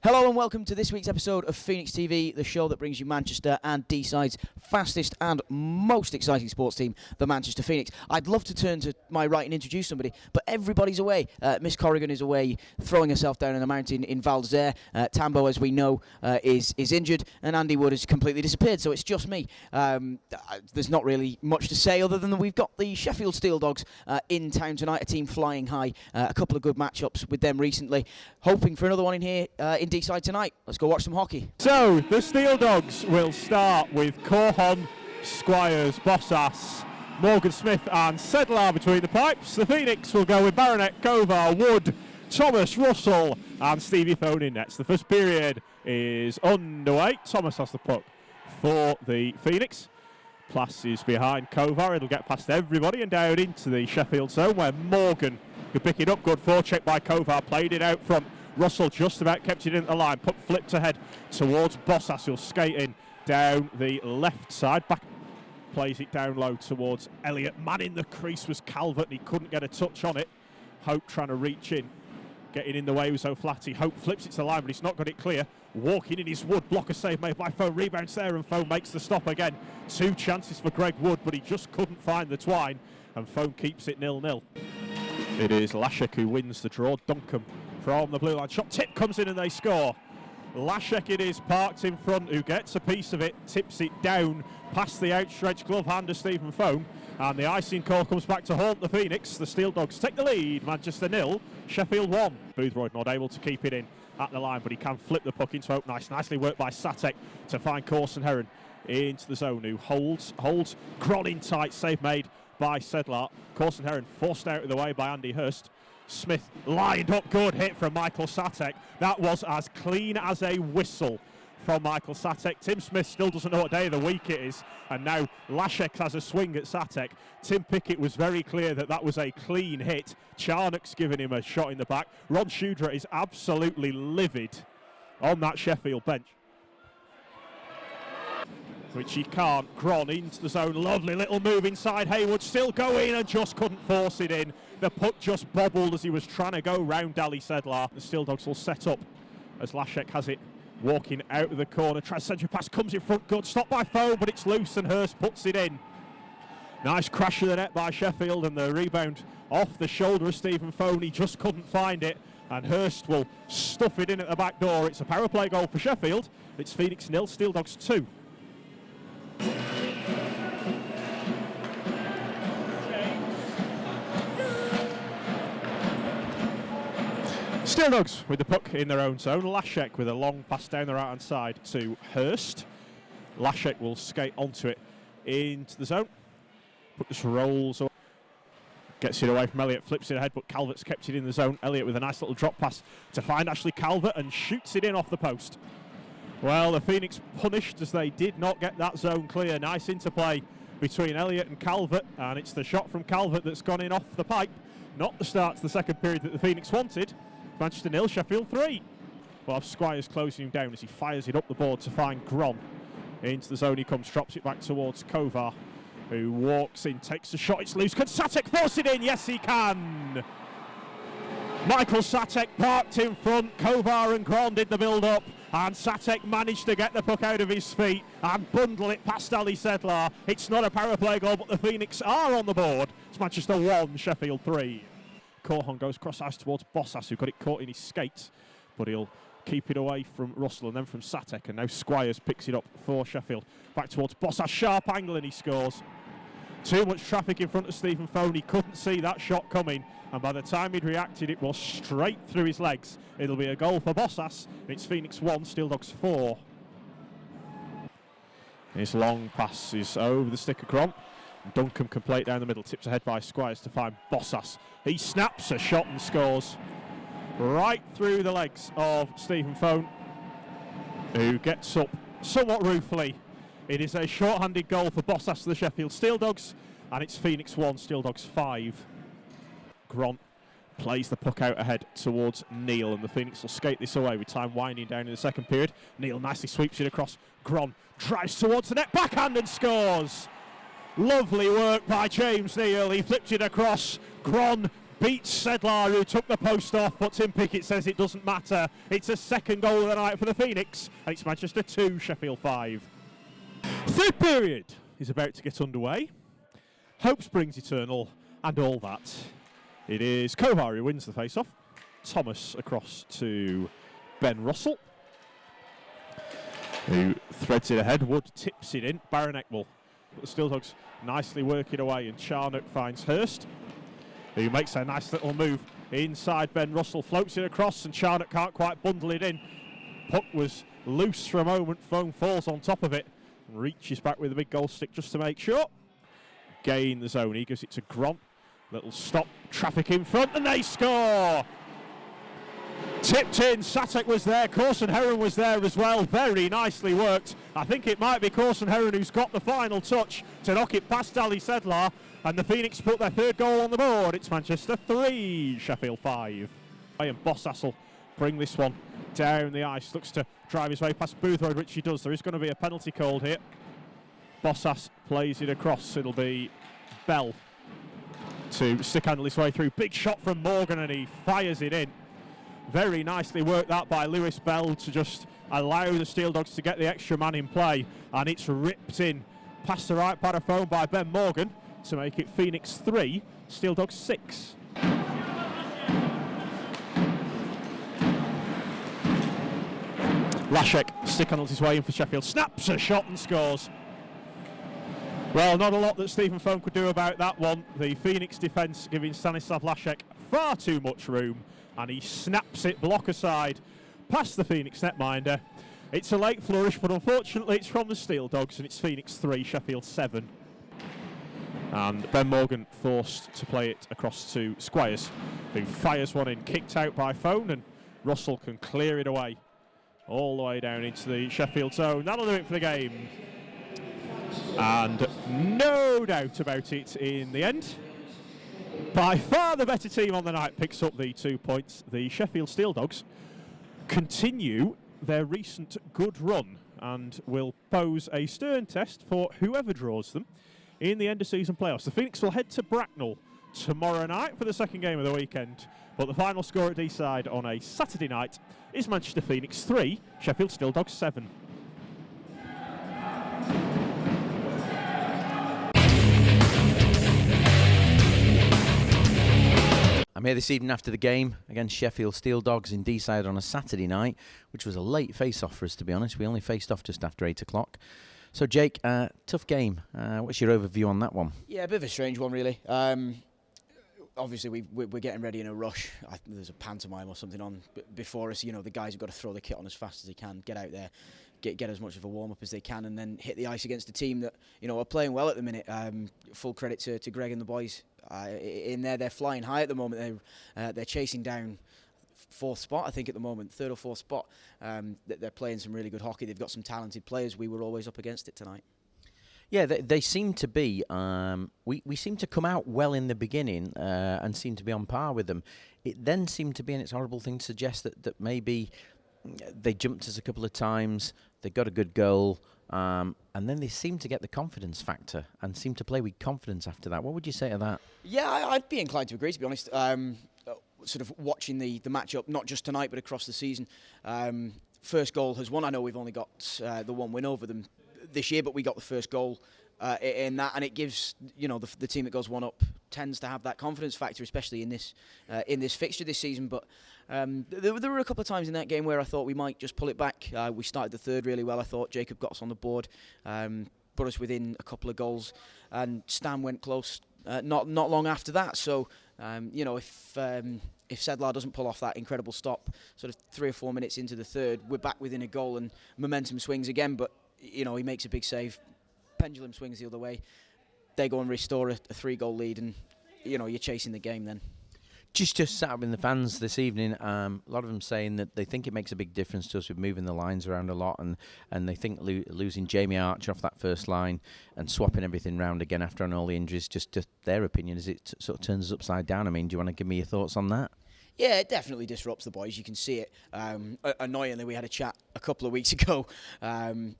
Hello and welcome to this week's episode of Phoenix TV, the show that brings you Manchester and D-Side's fastest and most exciting sports team, the Manchester Phoenix. I'd love to turn to my right and introduce somebody, but everybody's away. Miss Corrigan is away, throwing herself down in the mountain in Val d'Isere. Tambo, as we know, is injured, and Andy Wood has completely disappeared, so it's just me. There's not really much to say other than that we've got the Sheffield Steeldogs in town tonight, a team flying high. A couple of good matchups with them recently. Hoping for another one in here in D-Side tonight. Let's go watch some hockey. So, the Steeldogs will start with Corhon, Squires, Bossas, Morgan Smith and Sedlar between the pipes. The Phoenix will go with Baronet, Kovar, Wood, Thomas, Russell and Stevie Phone in nets. The first period is underway. Thomas has the puck for the Phoenix. Plass is behind Kovar. It'll get past everybody and down into the Sheffield zone where Morgan could pick it up. Good forecheck by Kovar. Played it out front. Russell just about kept it in the line. Puck flipped ahead towards Bossas, who'll skate in down the left side. Back plays it down low towards Elliott. Man in the crease was Calvert, and he couldn't get a touch on it. Hope trying to reach in. Getting in the way was O'Flaherty. Hope flips it to the line, but he's not got it clear. Walking in his Wood. Blocker save made by Phone. Rebounds there, and Phone makes the stop again. Two chances for Greg Wood, but he just couldn't find the twine, and Phone keeps it 0-0. It is Lashek who wins the draw. Duncombe from the blue line. Shot tip comes in and they score. Lashek it is, parked in front, who gets a piece of it, tips it down past the outstretched glove hand of Stephen Phone, and the icing call comes back to haunt the Phoenix. The Steeldogs take the lead. Manchester 0, Sheffield 1. Boothroyd not able to keep it in at the line, but he can flip the puck into Hope. Nicely worked by Satek to find Corson Heron into the zone, who holds Gron in tight. Save made by Sedlar. Corson Heron forced out of the way by Andy Hurst. Smith lined up, good hit from Michael Satek. That was as clean as a whistle from Michael Satek. Tim Smith still doesn't know what day of the week it is, and now Lashek has a swing at Satek. Tim Pickett was very clear that that was a clean hit. Charnock's given him a shot in the back. Ron Shudra is absolutely livid on that Sheffield bench, which he can't. Gron into the zone, lovely little move inside. Haywood still going and just couldn't force it in. The puck just bobbled as he was trying to go round Dally Sedlar. The Steeldogs will set up as Lashek has it, walking out of the corner. Tries century pass, comes in front, good. Stopped by Phone, but it's loose and Hurst puts it in. Nice crash of the net by Sheffield, and the rebound off the shoulder of Stephen Phone. He just couldn't find it, and Hurst will stuff it in at the back door. It's a power play goal for Sheffield. It's Phoenix 0, Steeldogs 2. Steeldogs with the puck in their own zone. Lashek with a long pass down the right hand side to Hurst. Lashek will skate onto it into the zone. Puck just rolls up. Gets it away from Elliott, flips it ahead, but Calvert's kept it in the zone. Elliott with a nice little drop pass to find Ashley Calvert and shoots it in off the post. Well, the Phoenix punished as they did not get that zone clear. Nice interplay between Elliott and Calvert, and it's the shot from Calvert that's gone in off the pipe. Not the start to the second period that the Phoenix wanted. Manchester 0, Sheffield 3. Well, Squires closing him down as he fires it up the board to find Gron. Into the zone he comes, drops it back towards Kovar, who walks in, takes a shot, it's loose. Can Satek force it in? Yes, he can. Michael Satek parked in front. Kovar and Gron did the build-up, and Satek managed to get the puck out of his feet and bundle it past Ali Sedlar. It's not a power play goal, but the Phoenix are on the board. It's Manchester 1, Sheffield 3. Corhon goes cross ice towards Bossas, who got it caught in his skates, but he'll keep it away from Russell and then from Satek, and now Squires picks it up for Sheffield. Back towards Bossas, sharp angle, and he scores. Too much traffic in front of Stephen Phone. He couldn't see that shot coming, and by the time he'd reacted, it was straight through his legs. It'll be a goal for Bossas. It's Phoenix 1, Steeldogs 4. His long pass is over the stick of Gron. Duncombe can play it down the middle, tips ahead by Squires to find Bossas. He snaps a shot and scores right through the legs of Stephen Phone, who gets up somewhat ruefully. It is a short-handed goal for Bossas to the Sheffield Steeldogs, and it's Phoenix 1, Steeldogs 5. Grant plays the puck out ahead towards Neal, and the Phoenix will skate this away with time winding down in the second period. Neal nicely sweeps it across. Gron drives towards the net, backhand and scores. Lovely work by James Neal. He flipped it across. Gron beats Sedlar, who took the post off, but Tim Pickett says it doesn't matter. It's a second goal of the night for the Phoenix, and it's Manchester 2, Sheffield 5. Third period is about to get underway. Hope springs eternal and all that. It is Kovar who wins the face-off. Thomas across to Ben Russell, who threads it ahead. Wood tips it in. Baronek will. But the Steeldogs nicely work it away, and Charnock finds Hurst, who makes a nice little move inside Ben Russell, floats it across, and Charnock can't quite bundle it in. Puck was loose for a moment, Foam falls on top of it, and reaches back with a big goal stick just to make sure. Gain the zone, he gives it to Grant. Little stop, traffic in front, and they score! Tipped in, Satek was there, Corson Heron was there as well, very nicely worked. I think it might be Corson Heron who's got the final touch to knock it past Ali Sedlar, and the Phoenix put their third goal on the board. It's Manchester 3, Sheffield 5. And Bossas will bring this one down the ice, looks to drive his way past Boothroyd, which he does. There is going to be a penalty called here. Bossas plays it across, it'll be Bell to stick handle his way through. Big shot from Morgan, and he fires it in. Very nicely worked that by Lewis Bell to just allow the Steeldogs to get the extra man in play, and it's ripped in past the right pad of foam by Ben Morgan to make it Phoenix 3, Steeldogs 6. Lashek stick handles his way in for Sheffield, snaps a shot and scores. Well, not a lot that Stephen Foam could do about that one. The Phoenix defence giving Stanislav Lashek far too much room, and he snaps it block aside past the Phoenix netminder. It's a late flourish, but unfortunately it's from the Steeldogs, and it's Phoenix 3, Sheffield 7. And Ben Morgan forced to play it across to Squires, who fires one in, kicked out by Foam, and Russell can clear it away all the way down into the Sheffield zone. That'll do it for the game. And no doubt about it, in the end, by far the better team on the night picks up the 2 points. The Sheffield Steeldogs continue their recent good run and will pose a stern test for whoever draws them in the end of season playoffs. The Phoenix will head to Bracknell tomorrow night for the second game of the weekend, but the final score at D-side on a Saturday night is Manchester Phoenix 3, Sheffield Steeldogs 7. I'm here this evening after the game against Sheffield Steeldogs in D-side on a Saturday night, which was a late face-off for us, to be honest. We only faced off just after 8 o'clock. So, Jake, tough game. What's your overview on that one? Yeah, a bit of a strange one, really. Obviously, we're getting ready in a rush. There's a pantomime or something on before us. You know, the guys have got to throw the kit on as fast as they can, get out there, get as much of a warm-up as they can, and then hit the ice against a team that, you know, are playing well at the minute. Full credit to Greg and the boys. In there, they're flying high at the moment. They're chasing down fourth spot, I think, at the moment, third or fourth spot. They're playing some really good hockey. They've got some talented players. We were always up against it tonight. Yeah, they seem to be. We seem to come out well in the beginning and seem to be on par with them. It then seemed to be, and it's a horrible thing to suggest, that maybe they jumped us a couple of times, they got a good goal, and then they seem to get the confidence factor and seem to play with confidence after that. What would you say to that? Yeah, I'd be inclined to agree, to be honest. Sort of watching the matchup, not just tonight, but across the season. First goal has won. I know we've only got the one win over them this year, but we got the first goal in that, and it gives, you know, the team that goes one up tends to have that confidence factor, especially in this fixture this season. But there were a couple of times in that game where I thought we might just pull it back. We started the third really well. I thought Jacob got us on the board, put us within a couple of goals, and Stan went close not long after that. So you know, if Sedlar doesn't pull off that incredible stop, sort of 3 or 4 minutes into the third, we're back within a goal and momentum swings again. But you know, he makes a big save, pendulum swings the other way, they go and restore a 3-goal lead, and you know, you're chasing the game then. Just sat up in the fans this evening, a lot of them saying that they think it makes a big difference to us with moving the lines around a lot, and they think losing Jamie Archer off that first line and swapping everything round again after all the injuries, just their opinion is it sort of turns us upside down. I mean, do you want to give me your thoughts on that? Yeah, it definitely disrupts the boys. You can see it. Annoyingly, we had a chat a couple of weeks ago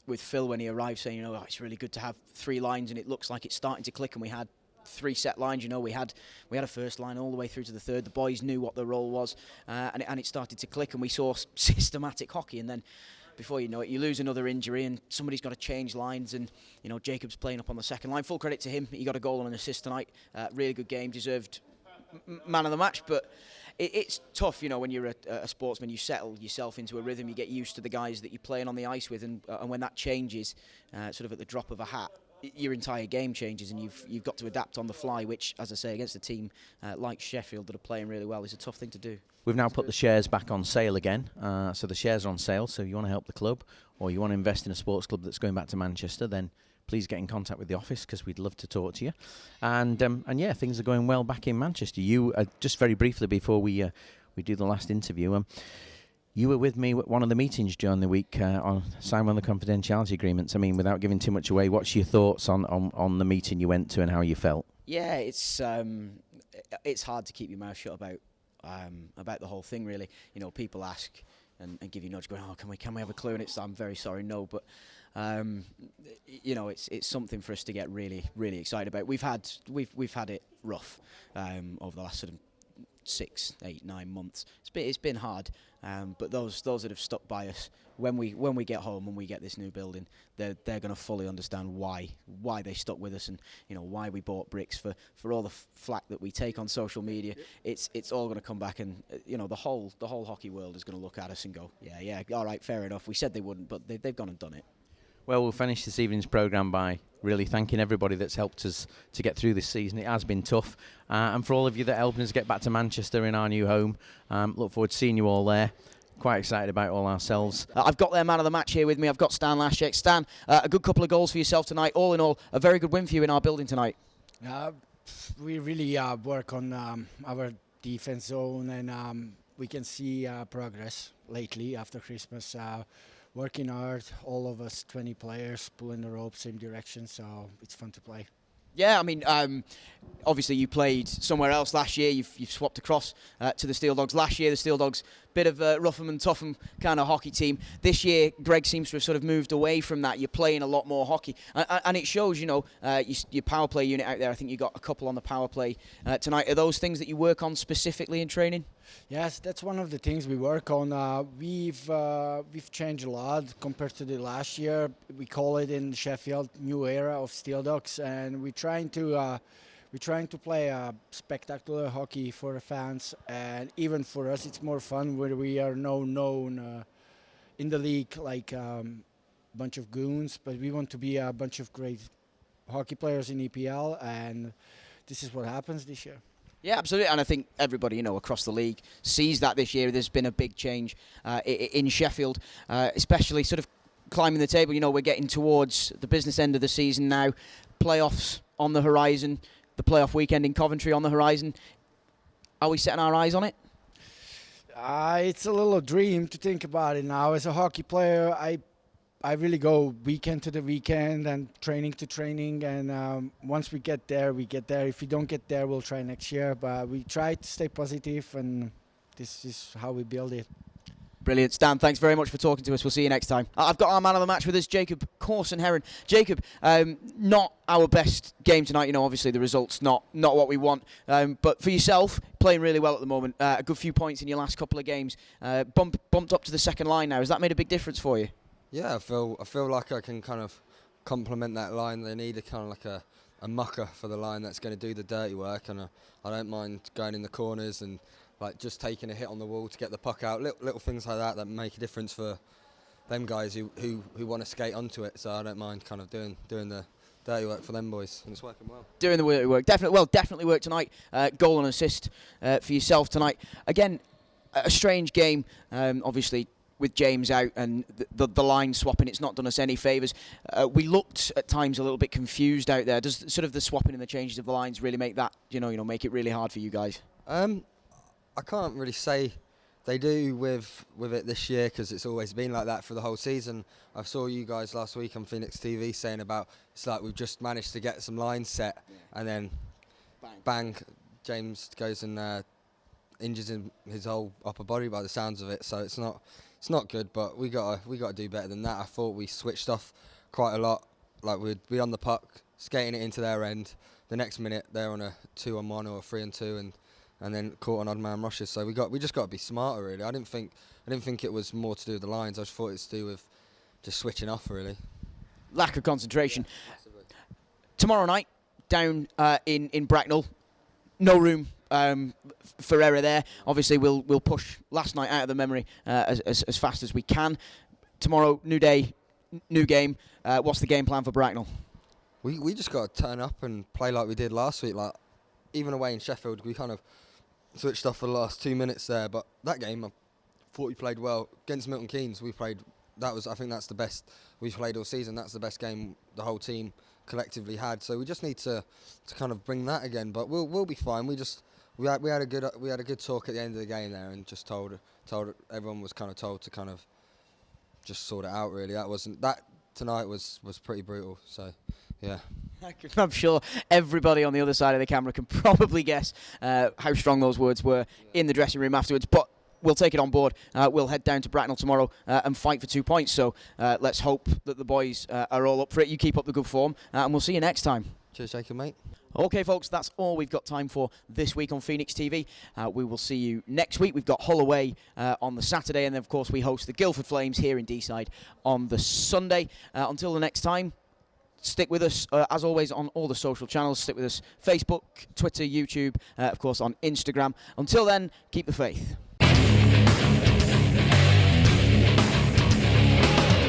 with Phil when he arrived, saying, you know, it's really good to have 3 lines, and it looks like it's starting to click. And we had 3 set lines. You know, we had a first line all the way through to the third. The boys knew what their role was, and it started to click, and we saw systematic hockey. And then, before you know it, you lose another injury, and somebody's got to change lines. And you know, Jacob's playing up on the second line. Full credit to him. He got a goal and an assist tonight. Really good game, deserved man of the match. But it's tough, you know, when you're a sportsman. You settle yourself into a rhythm. You get used to the guys that you're playing on the ice with, and when that changes, sort of at the drop of a hat, your entire game changes, and you've got to adapt on the fly, which, as I say, against a team like Sheffield that are playing really well, is a tough thing to do. We've now put the shares back on sale again, so the shares are on sale. So if you want to help the club, or you want to invest in a sports club that's going back to Manchester, then please get in contact with the office, because we'd love to talk to you. And yeah, things are going well back in Manchester. You just very briefly before we do the last interview. You were with me at one of the meetings during the week on signing one of the confidentiality agreements. I mean, without giving too much away, what's your thoughts on the meeting you went to and how you felt? Yeah, it's hard to keep your mouth shut about the whole thing, really. You know, people ask and give you a nudge, going, "Oh, can we have a clue?" And I'm very sorry, no, but you know, it's something for us to get really, really excited about. We've had it rough over the last sort of 6, 8, 9 months. It's been hard, but those that have stuck by us, when we get home and we get this new building, they're going to fully understand why they stuck with us, and you know, why we bought bricks, for all the flack that we take on social media. It's all going to come back, and you know, the whole hockey world is going to look at us and go, yeah, all right, fair enough. We said they wouldn't, but they've gone and done it. Well, we'll finish this evening's programme by really thanking everybody that's helped us to get through this season. It has been tough. And for all of you that are helping us get back to Manchester in our new home, look forward to seeing you all there. Quite excited about it all ourselves. I've got their man of the match here with me. I've got Stan Lashek. Stan, a good couple of goals for yourself tonight. All in all, a very good win for you in our building tonight. We really work on our defense zone, and we can see progress lately after Christmas. Working hard, all of us, 20 players, pulling the rope, same direction, so it's fun to play. Yeah, I mean, obviously you played somewhere else last year. You've swapped across to the Steeldogs. Last year, the Steeldogs, bit of a rough 'em and tough 'em kind of hockey team. This year, Greg seems to have sort of moved away from that. You're playing a lot more hockey, and it shows. You know, your power play unit out there. I think you got a couple on the power play tonight. Are those things that you work on specifically in training? Yes, that's one of the things we work on. We've changed a lot compared to the last year. We call it in Sheffield new era of Steeldogs, and we're trying to play spectacular hockey for the fans, and even for us, it's more fun where we are known in the league like bunch of goons, but we want to be a bunch of great hockey players in EPL, and this is what happens this year. Yeah, absolutely, and I think everybody, you know, across the league sees that this year. There's been a big change in Sheffield, especially sort of climbing the table. You know, we're getting towards the business end of the season now. Playoffs on the horizon, the playoff weekend in Coventry on the horizon. Are we setting our eyes on it? It's a little dream to think about it now. As a hockey player, I really go weekend to the weekend and training to training, and once we get there, we get there. If we don't get there, we'll try next year, but we try to stay positive, and this is how we build it. Brilliant. Stan, thanks very much for talking to us. We'll see you next time. I've got our man of the match with us, Jacob Corson-Heron. Jacob, not our best game tonight. You know, obviously the result's not what we want. But for yourself, playing really well at the moment. A good few points in your last couple of games. Bumped up to the second line now. Has that made a big difference for you? Yeah, I feel like I can kind of complement that line. They need a kind of like a mucker for the line that's going to do the dirty work, and I don't mind going in the corners and like just taking a hit on the wall to get the puck out. Little things like that make a difference for them guys who want to skate onto it. So I don't mind kind of doing the dirty work for them boys, and it's working well. Doing the dirty work, definitely worked tonight. Goal and assist for yourself tonight. Again, a strange game, obviously, with James out and the line swapping. It's not done us any favours. We looked at times a little bit confused out there. Does sort of the swapping and the changes of the lines really make that, you know, make it really hard for you guys? I can't really say they do with it this year, because it's always been like that for the whole season. I saw you guys last week on Phoenix TV saying about it's like we've just managed to get some lines set, and then bang, James goes and injures his whole upper body by the sounds of it. So it's not good, but we gotta do better than that. I thought we switched off quite a lot. Like we'd be on the puck, skating it into their end, the next minute they're on a 2-on-1 or a 3-on-2, and then caught on odd man rushes. So we just got to be smarter, really. I didn't think it was more to do with the lines. I just thought it's to do with just switching off, really. Lack of concentration. Yeah, massively. Tomorrow night, down in Bracknell, no room for error there. Obviously, we'll push last night out of the memory as fast as we can. Tomorrow, new day, new game. What's the game plan for Bracknell? We just got to turn up and play like we did last week. Like, even away in Sheffield, we kind of switched off for the last 2 minutes there. But that game, I thought we played well. Against Milton Keynes, we played. I think that's the best we've played all season. That's the best game the whole team collectively had. So we just need to kind of bring that again. But we'll be fine. We had a good talk at the end of the game there, and just told everyone was kind of told to kind of just sort it out. Really, that tonight was pretty brutal. So yeah. I'm sure everybody on the other side of the camera can probably guess how strong those words were in the dressing room afterwards. But we'll take it on board. We'll head down to Bracknell tomorrow and fight for 2 points. So let's hope that the boys are all up for it. You keep up the good form, and we'll see you next time. Cheers, Jacob, mate. Okay, folks, that's all we've got time for this week on Phoenix TV. We will see you next week. We've got Hull away on the Saturday, and then, of course, we host the Guildford Flames here in Deeside on the Sunday. Until the next time, stick with us, as always, on all the social channels. Stick with us, Facebook, Twitter, YouTube, of course, on Instagram. Until then, keep the faith.